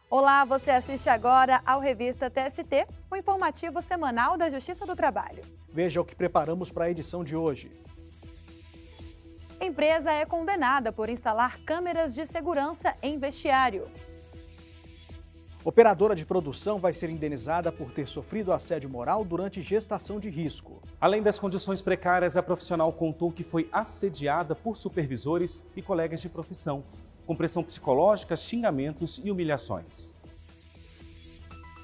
Olá, você assiste agora ao Revista TST, o informativo semanal da Justiça do Trabalho. Veja o que preparamos para a edição de hoje. Empresa é condenada por instalar câmeras de segurança em vestiário. Operadora de produção vai ser indenizada por ter sofrido assédio moral durante gestação de risco. Além das condições precárias, a profissional contou que foi assediada por supervisores e colegas de profissão, com pressão psicológica, xingamentos e humilhações.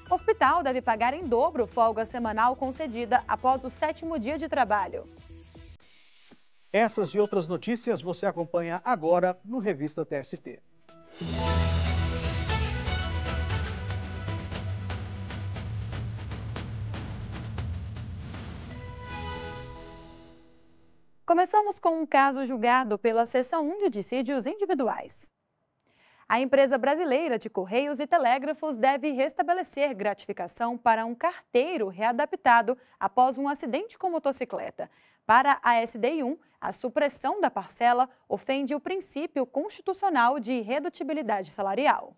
Hospital deve pagar em dobro folga semanal concedida após o 7º dia de trabalho. Essas e outras notícias você acompanha agora no Revista TST. Começamos com um caso julgado pela Seção 1 de Dissídios Individuais. A empresa brasileira de Correios e Telégrafos deve restabelecer gratificação para um carteiro readaptado após um acidente com motocicleta. Para a SDI1, a supressão da parcela ofende o princípio constitucional de redutibilidade salarial.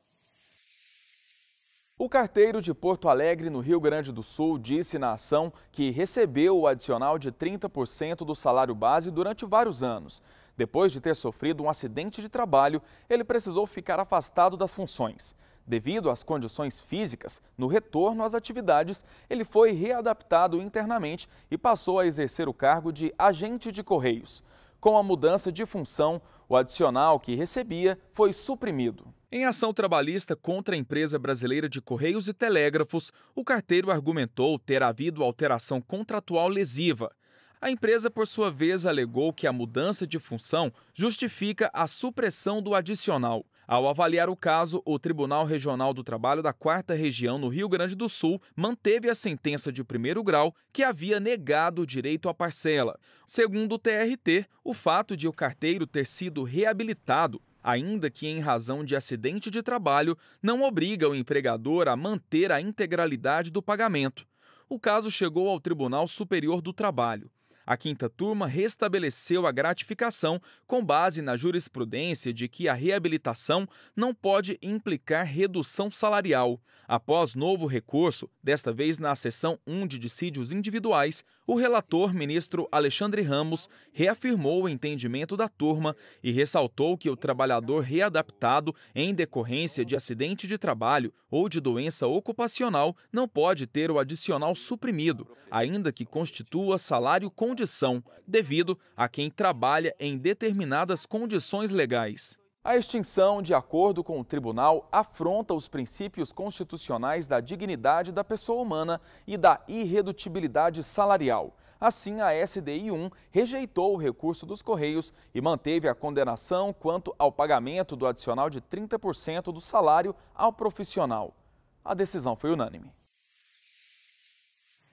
O carteiro de Porto Alegre, no Rio Grande do Sul, disse na ação que recebeu o adicional de 30% do salário base durante vários anos. Depois de ter sofrido um acidente de trabalho, ele precisou ficar afastado das funções. Devido às condições físicas, no retorno às atividades, ele foi readaptado internamente e passou a exercer o cargo de agente de Correios. Com a mudança de função, o adicional que recebia foi suprimido. Em ação trabalhista contra a empresa brasileira de Correios e Telégrafos, o carteiro argumentou ter havido alteração contratual lesiva. A empresa, por sua vez, alegou que a mudança de função justifica a supressão do adicional. Ao avaliar o caso, o Tribunal Regional do Trabalho da 4ª Região no Rio Grande do Sul manteve a sentença de 1º grau que havia negado o direito à parcela. Segundo o TRT, o fato de o carteiro ter sido reabilitado, ainda que em razão de acidente de trabalho, não obriga o empregador a manter a integralidade do pagamento. O caso chegou ao Tribunal Superior do Trabalho. A 5ª turma restabeleceu a gratificação com base na jurisprudência de que a reabilitação não pode implicar redução salarial. Após novo recurso, desta vez na Seção 1 de Dissídios Individuais, o relator, ministro Alexandre Ramos, reafirmou o entendimento da turma e ressaltou que o trabalhador readaptado em decorrência de acidente de trabalho ou de doença ocupacional não pode ter o adicional suprimido, ainda que constitua salário condição, devido a quem trabalha em determinadas condições legais. A extinção, de acordo com o tribunal, afronta os princípios constitucionais da dignidade da pessoa humana e da irredutibilidade salarial. Assim, a SDI1 rejeitou o recurso dos Correios e manteve a condenação quanto ao pagamento do adicional de 30% do salário ao profissional. A decisão foi unânime.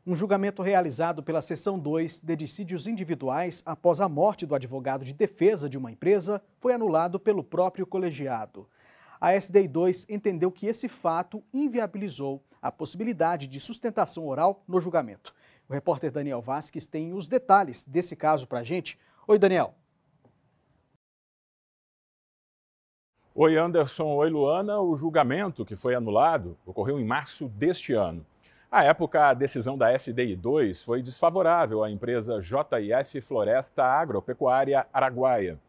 Um julgamento realizado pela Seção 2 de Dissídios Individuais após a morte do advogado de defesa de uma empresa foi anulado pelo próprio colegiado. A SDI2 entendeu que esse fato inviabilizou a possibilidade de sustentação oral no julgamento. O repórter Daniel Vasques tem os detalhes desse caso para a gente. Oi, Daniel. Oi, Anderson. Oi, Luana. O julgamento que foi anulado ocorreu em março deste ano. À época, a decisão da SDI2 foi desfavorável à empresa JF Floresta Agropecuária Araguaia.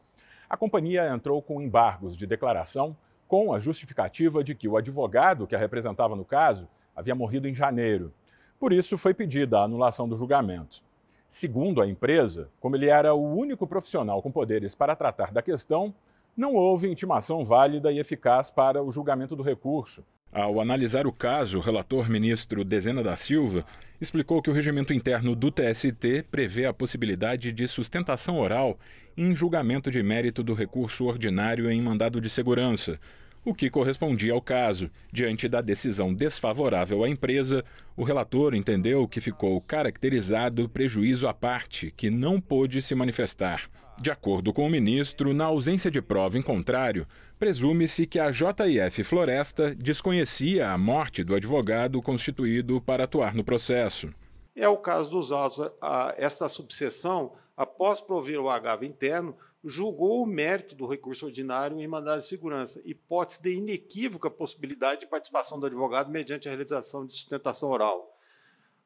A companhia entrou com embargos de declaração com a justificativa de que o advogado que a representava no caso havia morrido em janeiro. Por isso, foi pedida a anulação do julgamento. Segundo a empresa, como ele era o único profissional com poderes para tratar da questão, não houve intimação válida e eficaz para o julgamento do recurso. Ao analisar o caso, o relator ministro Dezena da Silva explicou que o regimento interno do TST prevê a possibilidade de sustentação oral em julgamento de mérito do recurso ordinário em mandado de segurança, o que correspondia ao caso. Diante da decisão desfavorável à empresa, o relator entendeu que ficou caracterizado prejuízo à parte, que não pôde se manifestar. De acordo com o ministro, na ausência de prova em contrário, presume-se que a JF Floresta desconhecia a morte do advogado constituído para atuar no processo. É o caso dos autos. Esta subseção, após prover o agravo interno, julgou o mérito do recurso ordinário em mandado de segurança, hipótese de inequívoca possibilidade de participação do advogado mediante a realização de sustentação oral.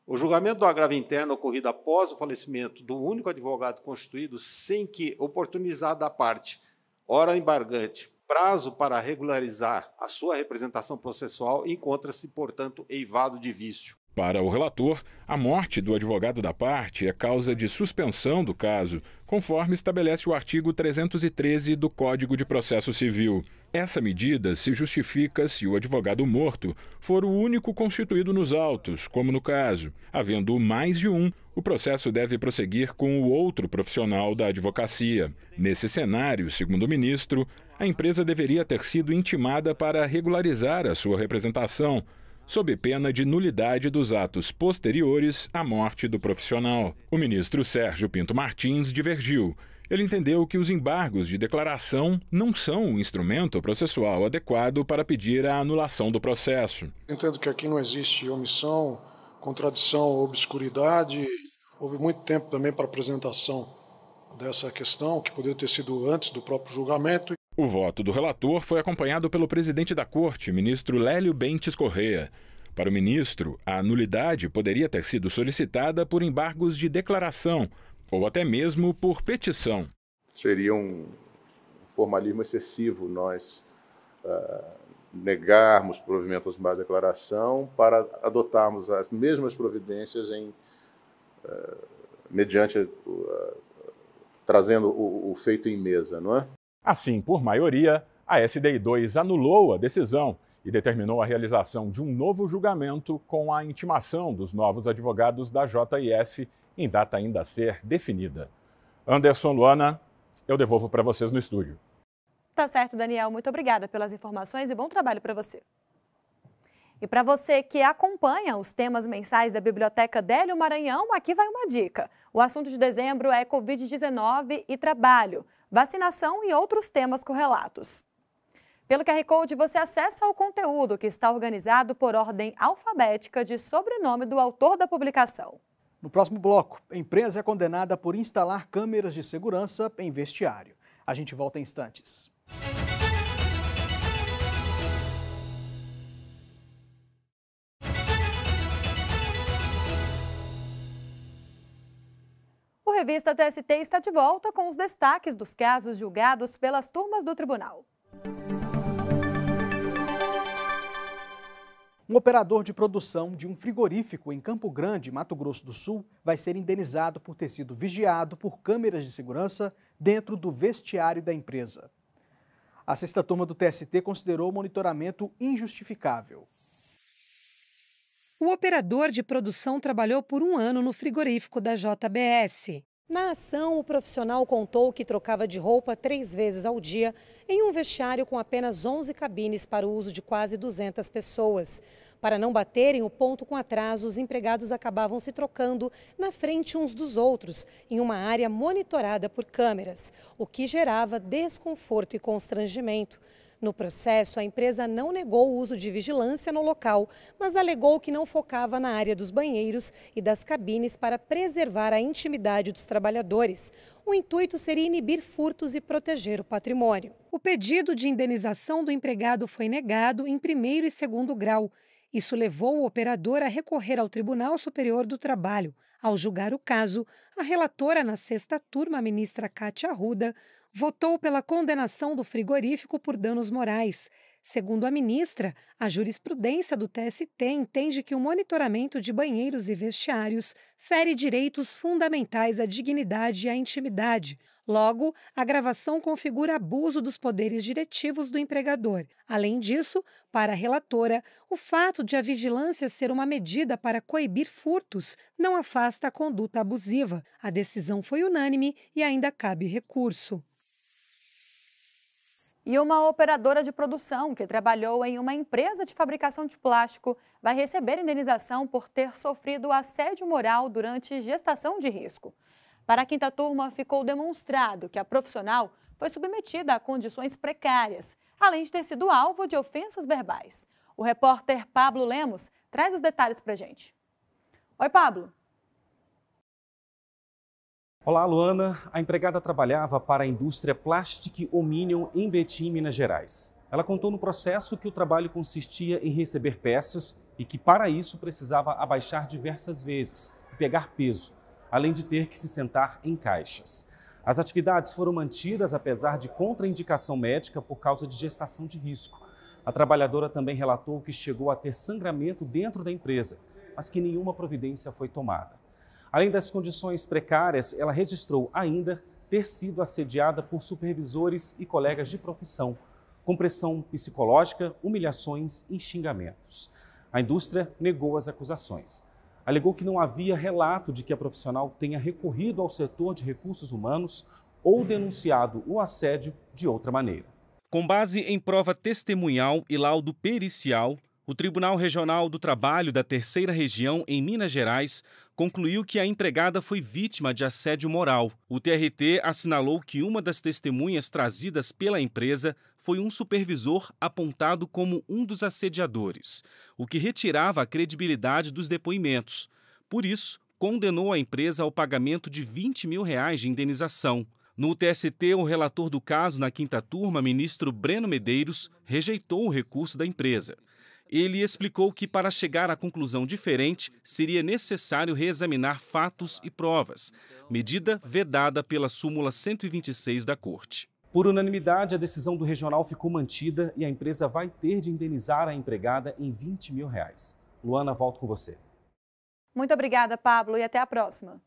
O julgamento do agravo interno ocorrido após o falecimento do único advogado constituído, sem que, oportunizada a parte, hora embargante, prazo para regularizar a sua representação processual, encontra-se, portanto, eivado de vício. Para o relator, a morte do advogado da parte é causa de suspensão do caso, conforme estabelece o artigo 313 do Código de Processo Civil. Essa medida se justifica se o advogado morto for o único constituído nos autos, como no caso. Havendo mais de um, o processo deve prosseguir com o outro profissional da advocacia. Nesse cenário, segundo o ministro, a empresa deveria ter sido intimada para regularizar a sua representação, sob pena de nulidade dos atos posteriores à morte do profissional. O ministro Sérgio Pinto Martins divergiu. Ele entendeu que os embargos de declaração não são um instrumento processual adequado para pedir a anulação do processo. Entendo que aqui não existe omissão, contradição ou obscuridade. Houve muito tempo também para a apresentação dessa questão, que poderia ter sido antes do próprio julgamento. O voto do relator foi acompanhado pelo presidente da Corte, ministro Lélio Bentes Corrêa. Para o ministro, a nulidade poderia ter sido solicitada por embargos de declaração ou até mesmo por petição. Seria um formalismo excessivo nós negarmos provimento aos embargos de declaração para adotarmos as mesmas providências mediante trazendo o feito em mesa, não é? Assim, por maioria, a SDI2 anulou a decisão e determinou a realização de um novo julgamento com a intimação dos novos advogados da JIF em data ainda a ser definida. Anderson, Luana, eu devolvo para vocês no estúdio. Tá certo, Daniel. Muito obrigada pelas informações e bom trabalho para você. E para você que acompanha os temas mensais da Biblioteca Délio Maranhão, aqui vai uma dica. O assunto de dezembro é Covid-19 e trabalho, vacinação e outros temas correlatos. Pelo QR Code, você acessa o conteúdo que está organizado por ordem alfabética de sobrenome do autor da publicação. No próximo bloco, a empresa é condenada por instalar câmeras de segurança em vestiário. A gente volta em instantes. O Revista TST está de volta com os destaques dos casos julgados pelas turmas do tribunal. Um operador de produção de um frigorífico em Campo Grande, Mato Grosso do Sul, vai ser indenizado por ter sido vigiado por câmeras de segurança dentro do vestiário da empresa. A sexta turma do TST considerou o monitoramento injustificável. O operador de produção trabalhou por um ano no frigorífico da JBS. Na ação, o profissional contou que trocava de roupa 3 vezes ao dia em um vestiário com apenas 11 cabines para o uso de quase 200 pessoas. Para não baterem o ponto com atraso, os empregados acabavam se trocando na frente uns dos outros, em uma área monitorada por câmeras, o que gerava desconforto e constrangimento. No processo, a empresa não negou o uso de vigilância no local, mas alegou que não focava na área dos banheiros e das cabines para preservar a intimidade dos trabalhadores. O intuito seria inibir furtos e proteger o patrimônio. O pedido de indenização do empregado foi negado em primeiro e segundo grau. Isso levou o operador a recorrer ao Tribunal Superior do Trabalho. Ao julgar o caso, a relatora na sexta turma, a ministra Cátia Arruda, votou pela condenação do frigorífico por danos morais. Segundo a ministra, a jurisprudência do TST entende que o monitoramento de banheiros e vestiários fere direitos fundamentais à dignidade e à intimidade. Logo, a gravação configura abuso dos poderes diretivos do empregador. Além disso, para a relatora, o fato de a vigilância ser uma medida para coibir furtos não afasta a conduta abusiva. A decisão foi unânime e ainda cabe recurso. E uma operadora de produção que trabalhou em uma empresa de fabricação de plástico vai receber indenização por ter sofrido assédio moral durante gestação de risco. Para a quinta turma, ficou demonstrado que a profissional foi submetida a condições precárias, além de ter sido alvo de ofensas verbais. O repórter Pablo Lemos traz os detalhes para a gente. Oi, Pablo. Olá, Luana. A empregada trabalhava para a indústria Plastic Ominium em Betim, Minas Gerais. Ela contou no processo que o trabalho consistia em receber peças e que, para isso, precisava abaixar diversas vezes e pegar peso, além de ter que se sentar em caixas. As atividades foram mantidas apesar de contraindicação médica por causa de gestação de risco. A trabalhadora também relatou que chegou a ter sangramento dentro da empresa, mas que nenhuma providência foi tomada. Além das condições precárias, ela registrou ainda ter sido assediada por supervisores e colegas de profissão, com pressão psicológica, humilhações e xingamentos. A indústria negou as acusações. Alegou que não havia relato de que a profissional tenha recorrido ao setor de recursos humanos ou denunciado o assédio de outra maneira. Com base em prova testemunhal e laudo pericial, o Tribunal Regional do Trabalho da Terceira Região, em Minas Gerais, concluiu que a empregada foi vítima de assédio moral. O TRT assinalou que uma das testemunhas trazidas pela empresa foi um supervisor apontado como um dos assediadores, o que retirava a credibilidade dos depoimentos. Por isso, condenou a empresa ao pagamento de R$20 mil de indenização. No TST, o relator do caso na quinta turma, ministro Breno Medeiros, rejeitou o recurso da empresa. Ele explicou que, para chegar a conclusão diferente, seria necessário reexaminar fatos e provas, medida vedada pela súmula 126 da Corte. Por unanimidade, a decisão do regional ficou mantida e a empresa vai ter de indenizar a empregada em R$20 mil. Luana, volto com você. Muito obrigada, Pablo, e até a próxima.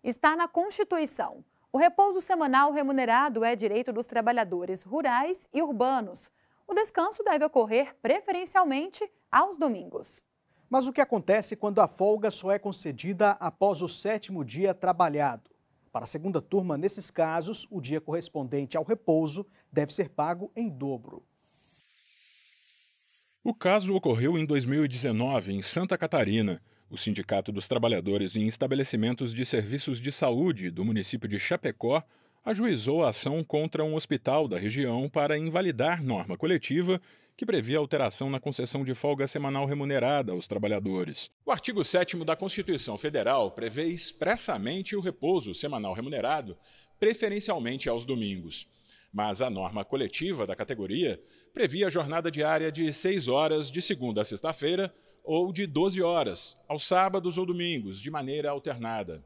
Está na Constituição. O repouso semanal remunerado é direito dos trabalhadores rurais e urbanos. O descanso deve ocorrer preferencialmente aos domingos. Mas o que acontece quando a folga só é concedida após o 7º dia trabalhado? Para a segunda turma, nesses casos, o dia correspondente ao repouso deve ser pago em dobro. O caso ocorreu em 2019, em Santa Catarina. O Sindicato dos Trabalhadores em Estabelecimentos de Serviços de Saúde do município de Chapecó ajuizou a ação contra um hospital da região para invalidar norma coletiva que previa alteração na concessão de folga semanal remunerada aos trabalhadores. O artigo 7º da Constituição Federal prevê expressamente o repouso semanal remunerado, preferencialmente aos domingos. Mas a norma coletiva da categoria previa a jornada diária de 6 horas de segunda a sexta-feira ou de 12 horas, aos sábados ou domingos, de maneira alternada.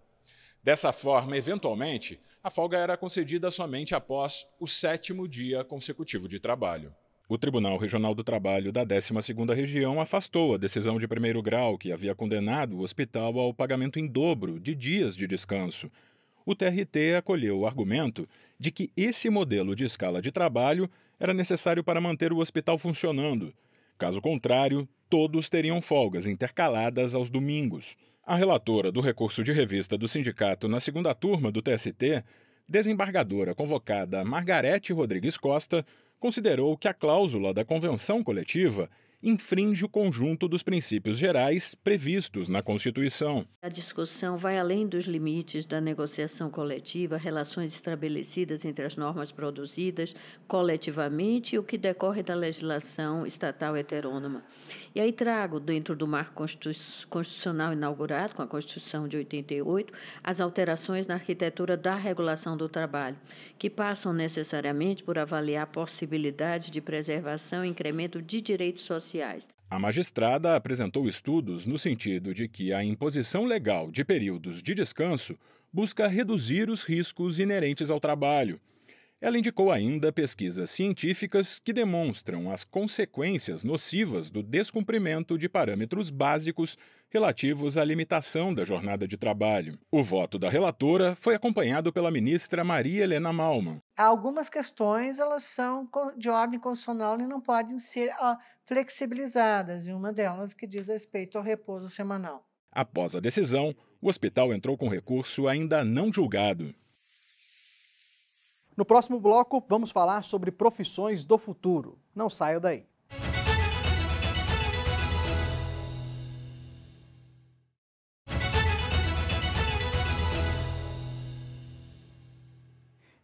Dessa forma, eventualmente, a folga era concedida somente após o 7º dia consecutivo de trabalho. O Tribunal Regional do Trabalho da 12ª Região afastou a decisão de primeiro grau que havia condenado o hospital ao pagamento em dobro de dias de descanso. O TRT acolheu o argumento de que esse modelo de escala de trabalho era necessário para manter o hospital funcionando. Caso contrário, todos teriam folgas intercaladas aos domingos. A relatora do recurso de revista do sindicato na segunda turma do TST, desembargadora convocada Margarete Rodrigues Costa, considerou que a cláusula da convenção coletiva infringe o conjunto dos princípios gerais previstos na Constituição. A discussão vai além dos limites da negociação coletiva, relações estabelecidas entre as normas produzidas coletivamente e o que decorre da legislação estatal heterônoma. E aí trago, dentro do marco constitucional inaugurado com a Constituição de 88, as alterações na arquitetura da regulação do trabalho, que passam necessariamente por avaliar a possibilidade de preservação e incremento de direitos sociais. A magistrada apresentou estudos no sentido de que a imposição legal de períodos de descanso busca reduzir os riscos inerentes ao trabalho. Ela indicou ainda pesquisas científicas que demonstram as consequências nocivas do descumprimento de parâmetros básicos relativos à limitação da jornada de trabalho. O voto da relatora foi acompanhado pela ministra Maria Helena Malman. Algumas questões elas são de ordem constitucional e não podem ser flexibilizadas, e uma delas que diz respeito ao repouso semanal. Após a decisão, o hospital entrou com recurso ainda não julgado. No próximo bloco, vamos falar sobre profissões do futuro. Não saia daí.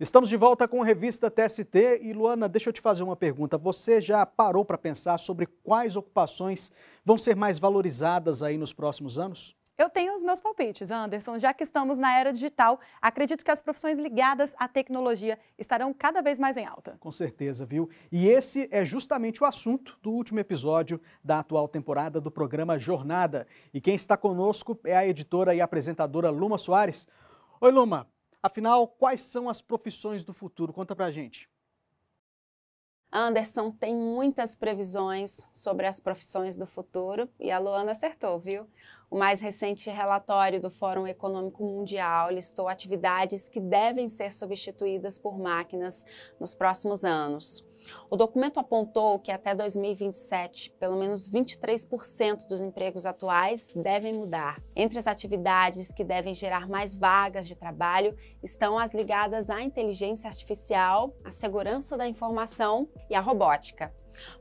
Estamos de volta com a revista TST e, Luana, deixa eu te fazer uma pergunta. Você já parou para pensar sobre quais ocupações vão ser mais valorizadas aí nos próximos anos? Eu tenho os meus palpites, Anderson. Já que estamos na era digital, acredito que as profissões ligadas à tecnologia estarão cada vez mais em alta. Com certeza, viu? E esse é justamente o assunto do último episódio da atual temporada do programa Jornada. E quem está conosco é a editora e apresentadora Luma Soares. Oi, Luma. Afinal, quais são as profissões do futuro? Conta pra gente. Anderson, tem muitas previsões sobre as profissões do futuro e a Luana acertou, viu? O mais recente relatório do Fórum Econômico Mundial listou atividades que devem ser substituídas por máquinas nos próximos anos. O documento apontou que até 2027, pelo menos 23% dos empregos atuais devem mudar. Entre as atividades que devem gerar mais vagas de trabalho estão as ligadas à inteligência artificial, à segurança da informação e à robótica.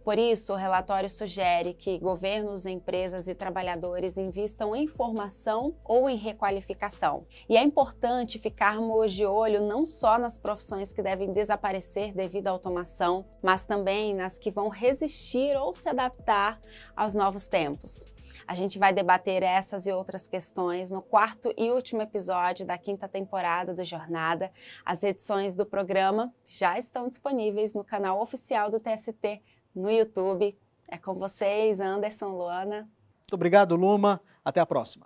Por isso, o relatório sugere que governos, empresas e trabalhadores invistam em formação ou em requalificação. E é importante ficarmos de olho não só nas profissões que devem desaparecer devido à automação, mas também nas que vão resistir ou se adaptar aos novos tempos. A gente vai debater essas e outras questões no quarto e último episódio da 5ª temporada do Jornada. As edições do programa já estão disponíveis no canal oficial do TST no YouTube. É com vocês, Anderson, Luana. Muito obrigado, Luma. Até a próxima.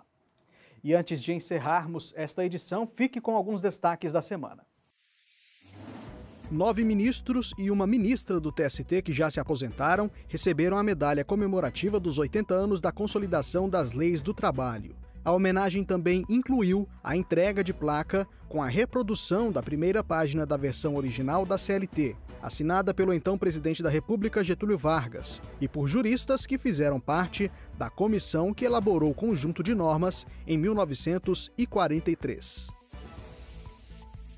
E antes de encerrarmos esta edição, fique com alguns destaques da semana. 9 ministros e uma ministra do TST que já se aposentaram receberam a medalha comemorativa dos 80 anos da consolidação das leis do trabalho. A homenagem também incluiu a entrega de placa com a reprodução da primeira página da versão original da CLT, assinada pelo então presidente da República, Getúlio Vargas, e por juristas que fizeram parte da comissão que elaborou o conjunto de normas em 1943.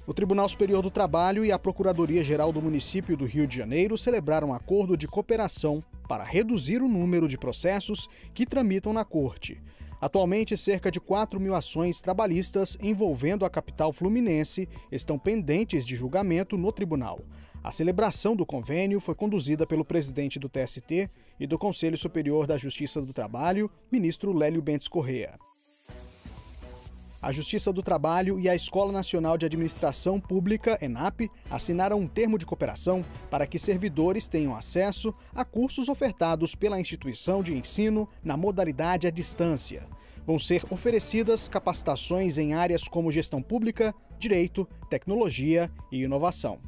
O Tribunal Superior do Trabalho e a Procuradoria-Geral do Município do Rio de Janeiro celebraram um acordo de cooperação para reduzir o número de processos que tramitam na Corte. Atualmente, cerca de 4.000 ações trabalhistas envolvendo a capital fluminense estão pendentes de julgamento no tribunal. A celebração do convênio foi conduzida pelo presidente do TST e do Conselho Superior da Justiça do Trabalho, ministro Lélio Bentes Corrêa. A Justiça do Trabalho e a Escola Nacional de Administração Pública, ENAP, assinaram um termo de cooperação para que servidores tenham acesso a cursos ofertados pela instituição de ensino na modalidade à distância. Vão ser oferecidas capacitações em áreas como gestão pública, direito, tecnologia e inovação.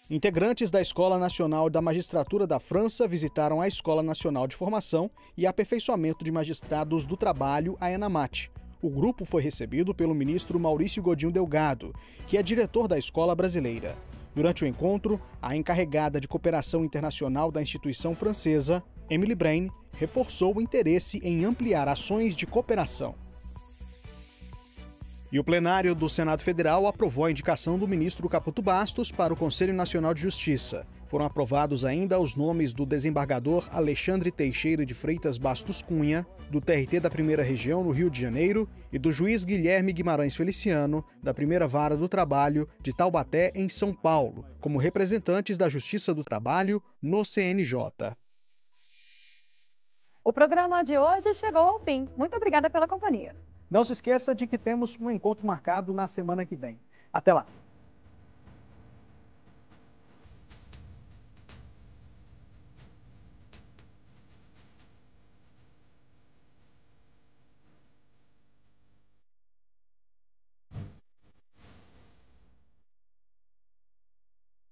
Integrantes da Escola Nacional da Magistratura da França visitaram a Escola Nacional de Formação e Aperfeiçoamento de Magistrados do Trabalho, a ENAMAT. O grupo foi recebido pelo ministro Maurício Godinho Delgado, que é diretor da escola brasileira. Durante o encontro, a encarregada de cooperação internacional da instituição francesa, Emily Brain, reforçou o interesse em ampliar ações de cooperação. E o plenário do Senado Federal aprovou a indicação do ministro Caputo Bastos para o Conselho Nacional de Justiça. Foram aprovados ainda os nomes do desembargador Alexandre Teixeira de Freitas Bastos Cunha, do TRT da 1ª Região no Rio de Janeiro, e do juiz Guilherme Guimarães Feliciano, da 1ª Vara do Trabalho de Taubaté, em São Paulo, como representantes da Justiça do Trabalho no CNJ. O programa de hoje chegou ao fim. Muito obrigada pela companhia. Não se esqueça de que temos um encontro marcado na semana que vem. Até lá!